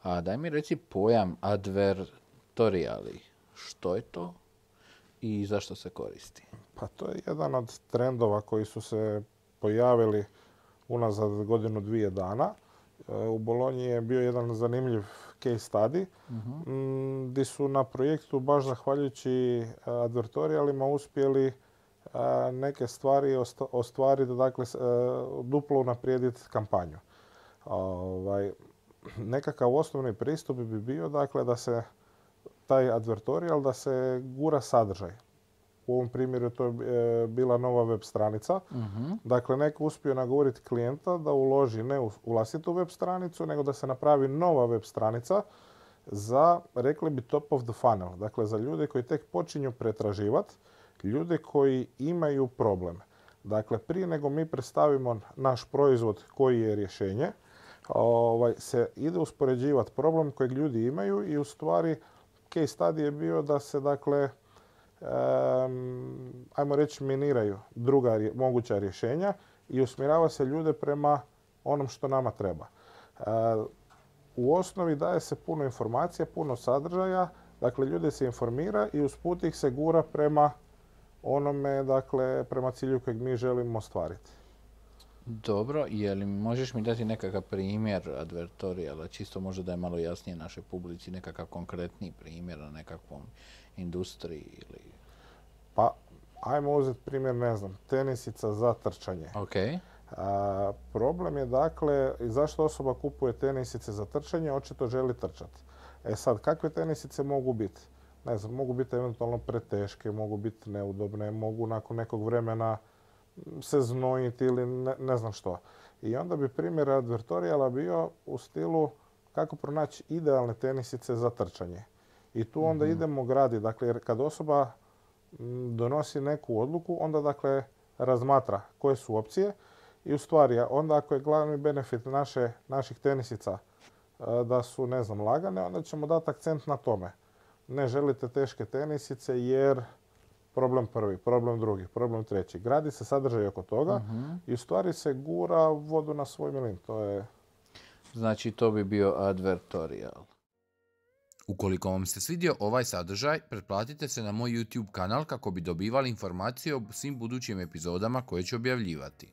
A daj mi reci pojam advertoriali. Što je to i zašto se koristi? Pa to je jedan od trendova koji su se pojavili unazad godinu, dvije dana. U Bolonji je bio jedan zanimljiv case study gdje su na projektu baš zahvaljujući advertorijalima uspjeli neke stvari ostvariti, dakle duplo unaprijediti kampanju. Nekakav osnovni pristup bi bio dakle da se taj advertorial da se gura sadržaj. U ovom primjeru to je bila nova web stranica. Dakle, neko uspio nagovoriti klijenta da uloži ne u vlastitu web stranicu, nego da se napravi nova web stranica za, rekli bi, top of the funnel. Dakle, za ljude koji tek počinju pretraživati, ljude koji imaju problem. Dakle, prije nego mi predstavimo naš proizvod koji je rješenje, se ide uspoređivati problem kojeg ljudi imaju i u stvari case study je bio da se, dakle, ajmo reći, miniraju druga moguća rješenja i usmjerava se ljude prema onom što nama treba. U osnovi daje se puno informacija, puno sadržaja, dakle ljude se informira i usput ih se gura prema onome, dakle prema cilju kojeg mi želimo ostvariti. Dobro, možeš mi dati nekakav primjer advertorijala, čisto možda da je malo jasnije našoj publici, nekakav konkretni primjer na nekakvom industriji ili... Pa, ajmo uzeti primjer, ne znam, tenisica za trčanje. Ok. Problem je, dakle, zašto osoba kupuje tenisice za trčanje, očito želi trčati. E sad, kakve tenisice mogu biti? Ne znam, mogu biti eventualno preteške, mogu biti neudobne, mogu nakon nekog vremena se znojiti ili ne znam što. I onda bi primjer advertorijala bio u stilu kako pronaći idealne tenisice za trčanje. I tu onda idemo graditi. Dakle, jer kad osoba donosi neku odluku, onda dakle razmatra koje su opcije i u stvari onda ako je glavni benefit naših tenisica da su, ne znam, lagane, onda ćemo dati akcent na tome. Ne želite teške tenisice jer problem prvi, problem drugi, problem treći. Gradi se sadržaj oko toga i u stvari se gura vodu na svoj mlin. To je... Znači to bi bio advertorial. Ukoliko vam se svidio ovaj sadržaj, pretplatite se na moj YouTube kanal kako bi dobivali informacije o svim budućim epizodama koje ću objavljivati.